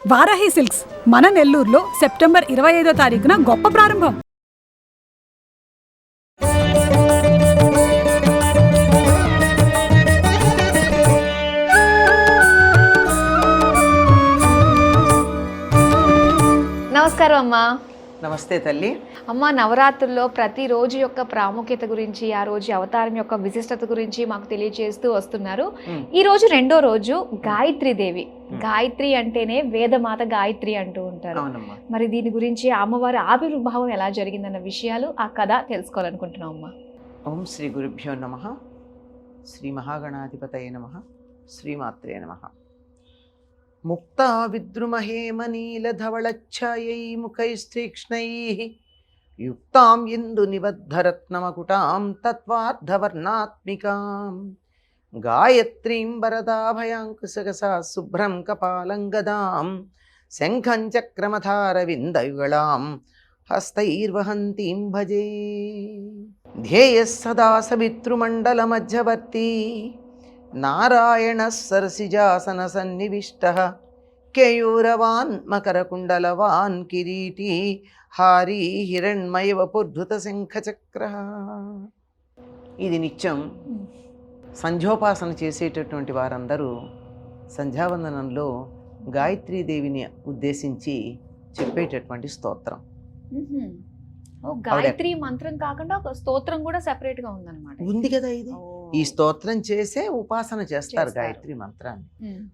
Varahi silks మన నెల్లూరులో September 25వ తారీఖున గొప్ప ప్రారంభం. నమస్కారం అమ్మా. నమస్తే తల్లి. అమ్మ, నవరాత్రుల్లో ప్రతిరోజు యొక్క ప్రాముఖ్యత గురించి, ఆ రోజు అవతారం యొక్క విశిష్టత గురించి మాకు తెలియజేస్తూ వస్తున్నారు. ఈ రోజు రెండో రోజు గాయత్రి దేవి. గాయత్రి అంటేనే వేదమాత గాయత్రి అంటూ ఉంటారు. మరి దీని గురించి అమ్మవారి ఆవిర్భావం ఎలా జరిగిందన్న విషయాలు, ఆ కథ తెలుసుకోవాలనుకుంటున్నాం అమ్మా. ఓం శ్రీ గురుభ్యో నమః. శ్రీ మహాగణాధిపతయే నమః. శ్రీమాత్రే నమః. ముక్తా విద్రుమహేమనీలధవళఛాయై ముఖైస్తీక్ష్ణైః యుక్తాం ఇందు నిబద్ధరత్నమకుటాం తత్వార్ధవర్ణాత్మికాం గాయత్రీం వరదాభయాంకుశగసా శుభ్రం కపాలం గదాం శంఖం చక్రమథారవిందయుగళాం హస్తైర్వహంతీం భజే. ధ్యేయః సదా సవితృమండలమధ్యవర్తి నారాయణ సరసిజాసన సన్నివిష్టః కేయూరవాన్ మకరకుండలవాన్ కిరీటీ హారీ హిరణ్మయ వపుర్ధృత శంఖచక్రః. ఇది నిత్యం సంధ్యోపాసన చేసేటటువంటి వారందరూ సంధ్యావందనంలో గాయత్రీదేవిని ఉద్దేశించి చెప్పేటటువంటి స్తోత్రం. గాయత్రి మంత్రం కాకుండా ఒక స్తోత్రం కూడా సెపరేట్ గా ఉందన్నమాట. ఉంది కదా. ఇది ఈ స్తోత్రం చేసే ఉపాసన చేస్తారు గాయత్రి మంత్రాన్ని.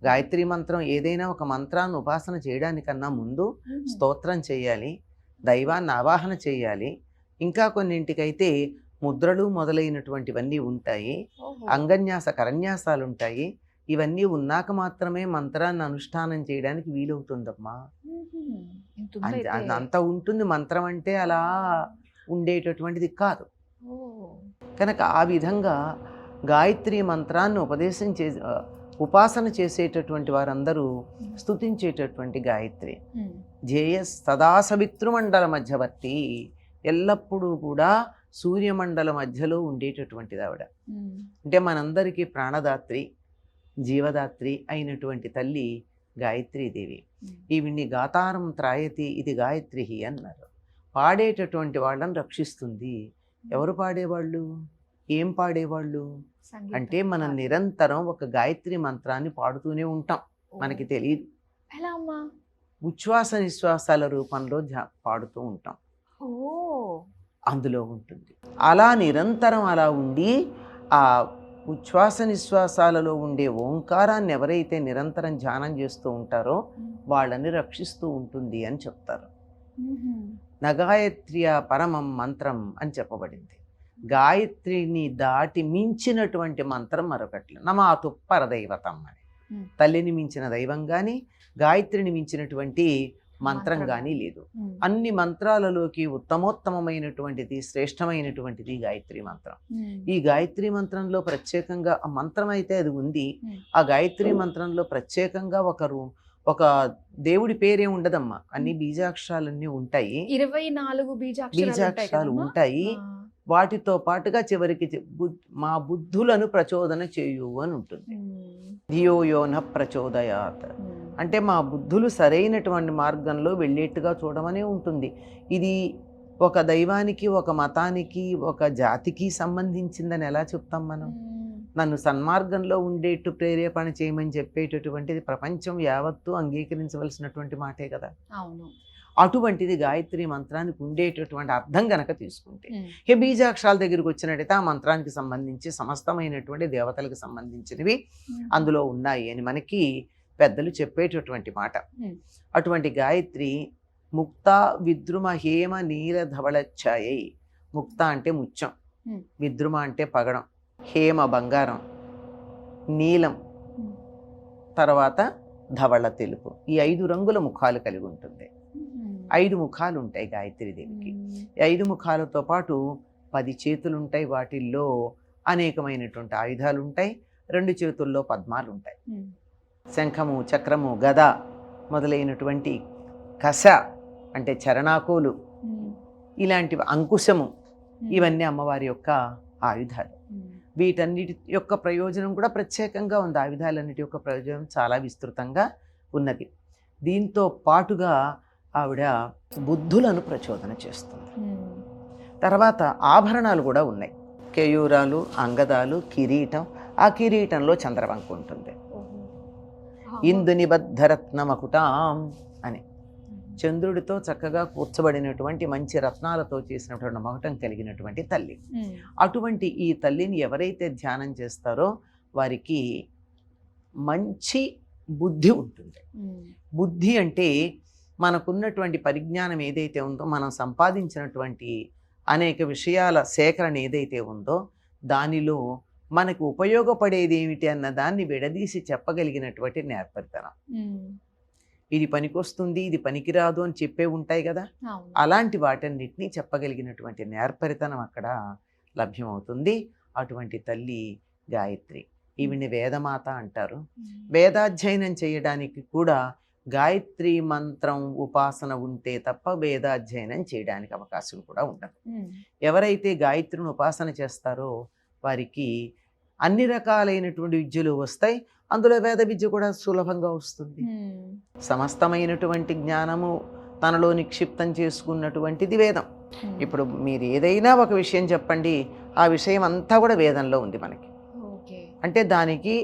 గాయత్రి మంత్రం ఏదైనా ఒక మంత్రాన్ని ఉపాసన చేయడానికన్నా ముందు స్తోత్రం చేయాలి, దైవాన్ని ఆవాహన చేయాలి. ఇంకా కొన్నింటికైతే ముద్రలు మొదలైనటువంటివన్నీ ఉంటాయి, అంగన్యాస కరన్యాసాలు ఉంటాయి. ఇవన్నీ ఉన్నాక మాత్రమే మంత్రాన్ని అనుష్ఠానం చేయడానికి వీలవుతుందమ్మా. అంత ఉంటుంది. మంత్రం అంటే అలా ఉండేటటువంటిది కాదు. కనుక ఆ విధంగా గాయత్రి మంత్రాన్ని ఉపాసన చేసేటటువంటి వారందరూ స్తుతించేటటువంటి గాయత్రి. ధ్యేయ సదా సవితృమండల మధ్యవర్తి, ఎల్లప్పుడూ కూడా సూర్యమండల మధ్యలో ఉండేటటువంటిది ఆవిడ. అంటే మనందరికీ ప్రాణదాత్రి, జీవదాత్రి అయినటువంటి తల్లి గాయత్రీదేవి. ఈవిడ్ని గాతారం త్రాయతి ఇది గాయత్రి అన్నారు. పాడేటటువంటి వాళ్ళని రక్షిస్తుంది. ఎవరు పాడేవాళ్ళు, ఏం పాడేవాళ్ళు అంటే మనం నిరంతరం ఒక గాయత్రి మంత్రాన్ని పాడుతూనే ఉంటాం. మనకి తెలియదు, ఉచ్ఛ్వాస నిశ్వాసాల రూపంలో పాడుతూ ఉంటాం. అందులో ఉంటుంది. అలా నిరంతరం అలా ఉండి ఆ ఉచ్ఛ్వాస నిశ్వాసాలలో ఉండే ఓంకారాన్ని ఎవరైతే నిరంతరం ధ్యానం చేస్తూ ఉంటారో వాళ్ళని రక్షిస్తూ ఉంటుంది అని చెప్తారు. నగాయత్ర్య పరమం మంత్రం అని చెప్పబడింది. గాయత్రిని దాటి మించినటువంటి మంత్రం మరొకట్లేదు. నమాతు పరదైవతం అని. తల్లిని మించిన దైవం కానీ గాయత్రిని మించినటువంటి మంత్రం కానీ లేదు. అన్ని మంత్రాలలోకి ఉత్తమోత్తమైనటువంటిది, శ్రేష్టమైనటువంటిది గాయత్రి మంత్రం. ఈ గాయత్రి మంత్రంలో ప్రత్యేకంగా ఆ మంత్రం అయితే అది ఉంది. ఆ గాయత్రి మంత్రంలో ప్రత్యేకంగా ఒక దేవుడి పేరే ఉండదమ్మా. అన్ని బీజాక్షరాలన్నీ ఉంటాయి, 24 బీజాక్షరాలు ఉంటాయి. వాటితో పాటుగా చివరికి మా బుద్ధులను ప్రచోదన చేయు అని ఉంటుంది. ధియో యో న ప్రచోదయాత్ అంటే మా బుద్ధులు సరైనటువంటి మార్గంలో వెళ్ళేట్టుగా చూడమనే ఉంటుంది. ఇది ఒక దైవానికి, ఒక మతానికి, ఒక జాతికి సంబంధించిందని ఎలా చెప్తాం మనం? నన్ను సన్మార్గంలో ఉండేట్టు ప్రేరేపణ చేయమని చెప్పేటటువంటిది ప్రపంచం యావత్తు అంగీకరించవలసినటువంటి మాటే కదా. అవును. అటువంటిది గాయత్రి మంత్రానికి ఉండేటటువంటి అర్థం గనక తీసుకుంటే, హే బీజాక్షరాల దగ్గరికి వచ్చినట్టయితే ఆ మంత్రానికి సంబంధించి సమస్తమైనటువంటి దేవతలకు సంబంధించినవి అందులో ఉన్నాయి అని మనకి పెద్దలు చెప్పేటటువంటి మాట. అటువంటి గాయత్రి ముక్త విద్రుమ హేమ నీల ధవళఛాయై. ముక్త అంటే ముత్యం, విద్రుమ అంటే పగడం, హేమ బంగారం, నీలం, తర్వాత ధవళ తెలుపు. ఈ 5 రంగుల ముఖాలు కలిగి ఉంటుంది. 5 ముఖాలు ఉంటాయి గాయత్రీదేవికి. 5 ముఖాలతో పాటు 10 చేతులు ఉంటాయి. వాటిల్లో అనేకమైనటువంటి ఆయుధాలు ఉంటాయి. 2 చేతుల్లో పద్మాలు ఉంటాయి. శంఖము, చక్రము, గద మొదలైనటువంటి కశ అంటే చరణాకోలు, ఇలాంటివి, అంకుశము, ఇవన్నీ అమ్మవారి యొక్క ఆయుధాలు. వీటన్నిటి యొక్క ప్రయోజనం కూడా ప్రత్యేకంగా ఉంది. ఆయుధాలన్నిటి యొక్క ప్రయోజనం చాలా విస్తృతంగా ఉన్నది. దీంతో పాటుగా ఆవిడ బుద్ధులను ప్రచోదన చేస్తుంది. తర్వాత ఆభరణాలు కూడా ఉన్నాయి, కేయూరాలు, అంగదాలు, కిరీటం. ఆ కిరీటంలో చంద్రవంక ఉంటుంది. ఇందు నిబద్ధరత్న మకుటాం అని చంద్రుడితో చక్కగా కూర్చబడినటువంటి మంచి రత్నాలతో చేసినటువంటి మకుటం కలిగినటువంటి తల్లి. అటువంటి ఈ తల్లిని ఎవరైతే ధ్యానం చేస్తారో వారికి మంచి బుద్ధి ఉంటుంది. బుద్ధి అంటే మనకున్నటువంటి పరిజ్ఞానం ఏదైతే ఉందో, మనం సంపాదించినటువంటి అనేక విషయాల సేకరణ ఏదైతే ఉందో దానిలో మనకు ఉపయోగపడేది ఏమిటి అన్న దాన్ని విడదీసి చెప్పగలిగినటువంటి నేర్పరితనం. ఇది పనికొస్తుంది, ఇది పనికిరాదు అని చెప్పే ఉంటాయి కదా, అలాంటి వాటన్నిటినీ చెప్పగలిగినటువంటి నేర్పరితనం అక్కడ లభ్యమవుతుంది. అటువంటి తల్లి గాయత్రి. ఈవిని వేదమాత అంటారు. వేదాధ్యయనం చేయడానికి కూడా గాయత్రి మంత్రం ఉపాసన ఉంటే తప్ప వేదాధ్యయనం చేయడానికి అవకాశం కూడా ఉండదు. ఎవరైతే గాయత్రిని ఉపాసన చేస్తారో వారికి అన్ని రకాలైనటువంటి విద్యలు వస్తాయి. అందులో వేద విద్య కూడా సులభంగా వస్తుంది. సమస్తమైనటువంటి జ్ఞానము తనలో నిక్షిప్తం చేసుకున్నటువంటిది వేదం. ఇప్పుడు మీరు ఏదైనా ఒక విషయం చెప్పండి, ఆ విషయం అంతా కూడా వేదంలో ఉంది మనకి. అంటే దానికి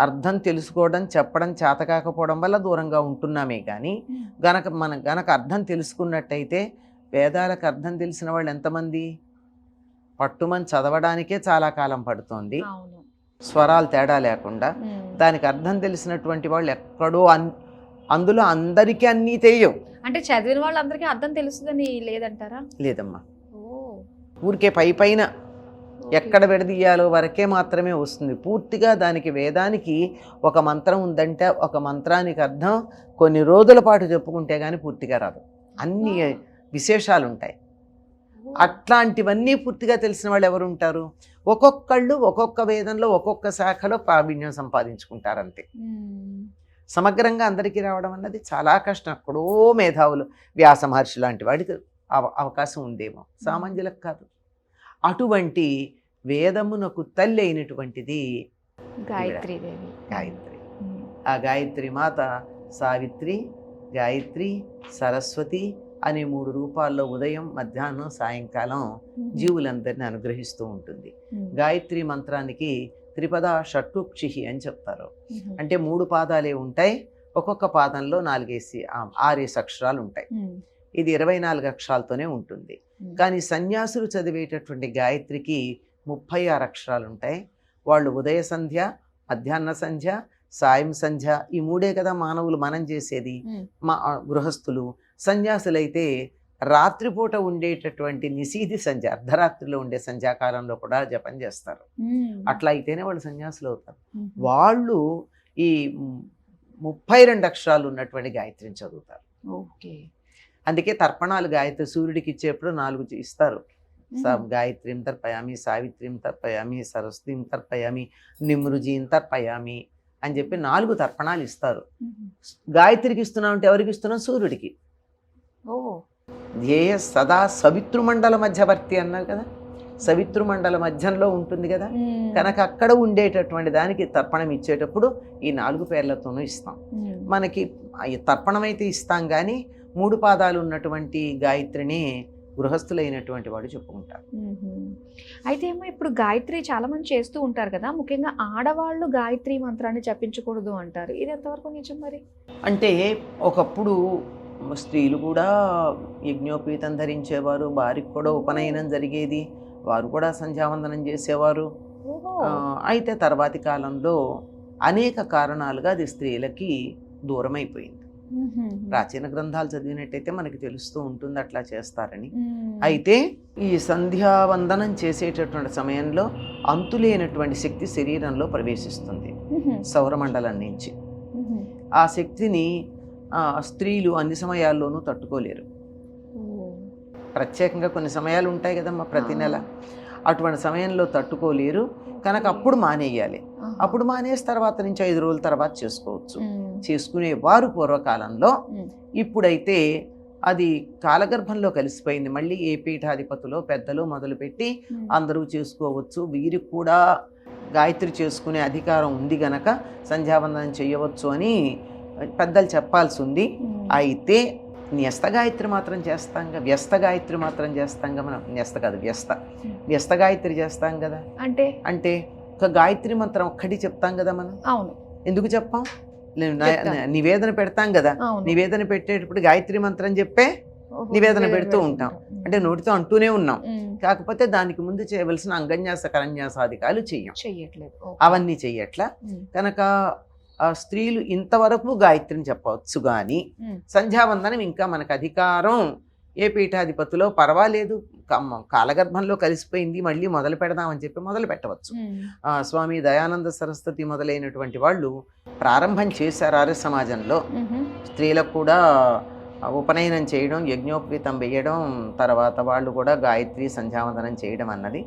అర్థం తెలుసుకోవడం, చెప్పడం చేతకాకపోవడం వల్ల దూరంగా ఉంటున్నామే కానీ గనక అర్థం తెలుసుకున్నట్టయితే, వేదాలకు అర్థం తెలిసిన వాళ్ళు ఎంతమంది? పట్టుమని చదవడానికే చాలా కాలం పడుతోంది, స్వరాలు తేడా లేకుండా. దానికి అర్థం తెలిసినటువంటి వాళ్ళు ఎక్కడో అందులో అందరికీ అన్నీ తెలియవు. అంటే చదివిన వాళ్ళందరికీ అర్థం తెలుస్తుందని లేదంటారా? లేదమ్మా, ఊరికే పైన ఎక్కడ విడదీయాలో వరకే మాత్రమే వస్తుంది. పూర్తిగా దానికి వేదానికి ఒక మంత్రం ఉందంటే ఒక మంత్రానికి అర్థం కొన్ని రోజుల పాటు చెప్పుకుంటే కానీ పూర్తిగా రాదు. అన్ని విశేషాలు ఉంటాయి. అట్లాంటివన్నీ పూర్తిగా తెలిసిన వాళ్ళు ఎవరు ఉంటారు? ఒక్కొక్కళ్ళు ఒక్కొక్క వేదంలో ఒక్కొక్క శాఖలో ప్రావీణ్యం సంపాదించుకుంటారు అంతే. సమగ్రంగా అందరికీ రావడం అన్నది చాలా కష్టం. ఎక్కడో మేధావులు, వ్యాస మహర్షి లాంటి వాడికి అవకాశం ఉందేమో, సామాన్యులకు కాదు. అటువంటి వేదమునకు తల్లి అయినటువంటిది గాయత్రీదేవి. గాయత్రి. ఆ గాయత్రి మాత సావిత్రి, గాయత్రి, సరస్వతి అనే 3 రూపాల్లో ఉదయం, మధ్యాహ్నం, సాయంకాలం జీవులందరినీ అనుగ్రహిస్తూ ఉంటుంది. గాయత్రి మంత్రానికి త్రిపద షట్కుక్షి అని చెప్తారు. అంటే 3 పాదాలే ఉంటాయి. ఒక్కొక్క పాదంలో 6 అక్షరాలు ఉంటాయి. ఇది 24 అక్షరాలతోనే ఉంటుంది. కానీ సన్యాసులు చదివేటటువంటి గాయత్రికి 36 అక్షరాలు ఉంటాయి. వాళ్ళు ఉదయ సంధ్య, మధ్యాహ్న సంధ్య, సాయం సంధ్య, ఈ 3 కదా మానవులు మనం చేసేది. మా గృహస్థులు. సన్యాసులైతే రాత్రిపూట ఉండేటటువంటి నిశీధి సంధ్య, అర్ధరాత్రిలో ఉండే సంధ్యాకాలంలో కూడా జపం చేస్తారు. అట్లా అయితేనే వాళ్ళు సన్యాసులు అవుతారు. వాళ్ళు ఈ 32 అక్షరాలు ఉన్నటువంటి గాయత్రిని చదువుతారు. అందుకే తర్పణాలు గాయత్రి సూర్యుడికి ఇచ్చేప్పుడు 4 ఇస్తారు. గాయత్రీం తర్పయామి, సావిత్రీం తర్పయామి, సరస్వతీం తర్పయామి, నిమృజీం తర్పయామి అని చెప్పి 4 తర్పణాలు ఇస్తారు. గాయత్రికి ఇస్తున్నాం అంటే ఎవరికి ఇస్తున్నాం? సూర్యుడికి. ధ్యేయ సదా సవితృమండల మధ్యవర్తి అన్నారు కదా, సవితృమండల మధ్యంలో ఉంటుంది కదా, కనుక అక్కడ ఉండేటటువంటి దానికి తర్పణం ఇచ్చేటప్పుడు ఈ 4 పేర్లతోనూ ఇస్తాం. మనకి తర్పణం అయితే ఇస్తాం కానీ 3 పాదాలు ఉన్నటువంటి గాయత్రిని గృహస్థులైనటువంటి వాడు చెప్పుకుంటారు. అయితే ఏమో ఇప్పుడు గాయత్రి చాలా మంది చేస్తూ ఉంటారు కదా, ముఖ్యంగా ఆడవాళ్ళు గాయత్రి మంత్రాన్ని జపించకూడదు అంటారు. ఇది ఎంతవరకు నిజం మరి? అంటే ఒకప్పుడు స్త్రీలు కూడా యజ్ఞోపీతం ధరించేవారు, వారికి కూడా ఉపనయనం జరిగేది, వారు కూడా సంధ్యావందనం చేసేవారు. అయితే తర్వాతి కాలంలో అనేక కారణాలుగా అది స్త్రీలకి దూరం అయిపోయింది. ప్రాచీన గ్రంథాలు చదివినట్టయితే మనకి తెలుస్తూ ఉంటుంది అట్లా చేస్తారని. అయితే ఈ సంధ్యావందనం చేసేటటువంటి సమయంలో అంతులేనటువంటి శక్తి శరీరంలో ప్రవేశిస్తుంది సౌరమండలం నుంచి. ఆ శక్తిని స్త్రీలు అన్ని సమయాల్లోనూ తట్టుకోలేరు. ప్రత్యేకంగా కొన్ని సమయాలు ఉంటాయి కదమ్మా ప్రతి నెల, అటువంటి సమయంలో తట్టుకోలేరు. కనుక అప్పుడు మానేయాలి. అప్పుడు మానేసి తర్వాత నుంచి 5 రోజుల తర్వాత చేసుకోవచ్చు. చేసుకునేవారు పూర్వకాలంలో. ఇప్పుడైతే అది కాలగర్భంలో కలిసిపోయింది. మళ్ళీ ఏ పీఠాధిపతులు పెద్దలు మొదలుపెట్టి అందరూ చేసుకోవచ్చు, వీరికి కూడా గాయత్రి చేసుకునే అధికారం ఉంది గనక సంధ్యావందనం చేయవచ్చు అని పెద్దలు చెప్పాల్సి ఉంది. అయితే న్యస్త గాయత్రి మాత్రం చేస్తాంగా, వ్యస్త గాయత్రి మాత్రం చేస్తాంగా మనం. న్యస్త కాదు, వ్యస్త గాయత్రి చేస్తాం కదా. అంటే ఒక గాయత్రి మంత్రం ఒక్కటి చెప్తాం కదా మనం. అవును, ఎందుకు చెప్పాం? నివేదన పెడతాం కదా. నివేదన పెట్టేటప్పుడు గాయత్రి మంత్రం చెప్పే నివేదన పెడుతూ ఉంటాం. అంటే నోటితో అంటూనే ఉన్నాం, కాకపోతే దానికి ముందు చేయవలసిన అంగన్యాస కరన్యాసాధికాలు చెయ్యట్లేదు, అవన్నీ చెయ్యట్లా. కనుక స్త్రీలు ఇంతవరకు గాయత్రిని చెప్పవచ్చు, కానీ సంధ్యావందనం ఇంకా మనకు అధికారం ఏ పీఠాధిపతిలో పర్వాలేదు, కాలగర్భంలో కలిసిపోయింది, మళ్ళీ మొదలు పెడదామని చెప్పి మొదలు పెట్టవచ్చు. స్వామి దయానంద సరస్వతి మొదలైనటువంటి వాళ్ళు ప్రారంభం చేశారు ఆర్య సమాజంలో. స్త్రీలకు కూడా ఉపనయనం చేయడం, యజ్ఞోపవీతం వేయడం, తర్వాత వాళ్ళు కూడా గాయత్రి సంధ్యావందనం చేయడం అన్నది.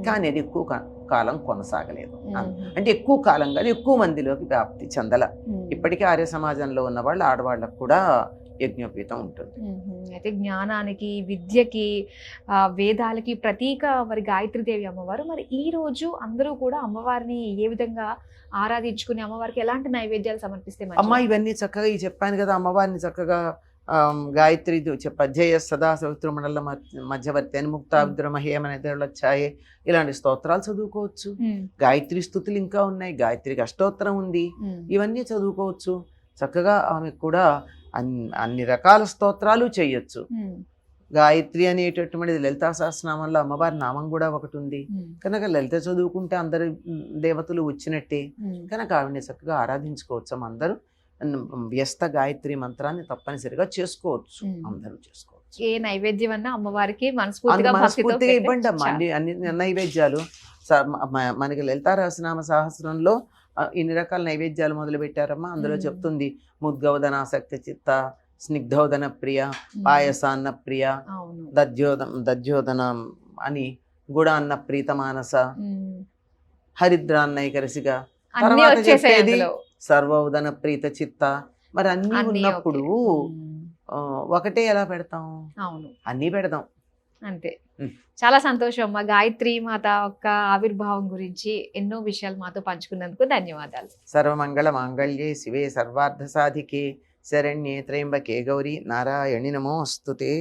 కానీ అది ఎక్కువ కాలం కొనసాగలేదు. అంటే ఎక్కువ కాలం కాదు, ఎక్కువ మందిలోకి వ్యాప్తి చెందల. ఇప్పటికీ ఆర్య సమాజంలో ఉన్న వాళ్ళు ఆడవాళ్ళకు కూడా యజ్ఞోపవీతం ఉంటుంది. అయితే జ్ఞానానికి, విద్యకి, వేదాలకి ప్రతీక మరి గాయత్రీదేవి అమ్మవారు. మరి ఈ రోజు అందరూ కూడా అమ్మవారిని ఏ విధంగా ఆరాధించుకుని అమ్మవారికి ఎలాంటి నైవేద్యాలు సమర్పిస్తే? అమ్మ ఇవన్నీ చక్కగా చెప్పాను కదా, అమ్మవారిని చక్కగా గాయత్రి అధ్యయ సదా సవిత్రమండల మధ్యవర్తి అని ముక్తా విద్రమహేమనచ్చాయే ఇలాంటి స్తోత్రాలు చదువుకోవచ్చు. గాయత్రి స్థుతులు ఇంకా ఉన్నాయి, గాయత్రికి అష్టోత్తరం ఉంది, ఇవన్నీ చదువుకోవచ్చు. చక్కగా ఆమెకు కూడా అన్ని రకాల స్తోత్రాలు చేయొచ్చు. గాయత్రి అనేటటువంటిది లలితా సహస్రనామంలో అమ్మవారి నామం కూడా ఒకటి ఉంది కనుక లలిత చదువుకుంటే అందరు దేవతలు వచ్చినట్టే. కనుక ఆవిడని చక్కగా ఆరాధించుకోవచ్చు. అందరూ వ్యస్త గాయత్రి మంత్రాన్ని తప్పనిసరిగా చేసుకోవచ్చు, అందరూ చేసుకోవచ్చు. ఏ నైవేద్యం అన్నా అమ్మవారికి మనస్ఫూర్తిగా ఇవ్వండి అమ్మా. అన్ని నైవేద్యాలు మనకి లలితా సహస్రనామ సహస్రంలో ఇన్ని రకాల నైవేద్యాలు మొదలు పెట్టారమ్మా. అందులో చెప్తుంది ముద్గౌదనాసక్తి చిత్త, స్నిగ్ధోదన ప్రియ, పాయసాన్న ప్రియ, దధ్యోదన అని, గుడాన్న ప్రీత మానస, హరిద్రాన్నైకరసిగా, తర్వాత చెప్పేది సర్వోదన ప్రీత చిత్త. మరి అన్ని ఉన్నప్పుడు ఒకటే ఎలా పెడతాం? అన్నీ పెడతాం అంతే. చాలా సంతోషం అమ్మా. గాయత్రి మాత యొక్క ఆవిర్భావం గురించి ఎన్నో విషయాలు మాతో పంచుకున్నందుకు ధన్యవాదాలు. సర్వమంగళ మాంగళ్యే శివే సర్వార్థ సాధికే శరణ్యే త్రయంబకే గౌరీ నారాయణి నమోస్తుతే.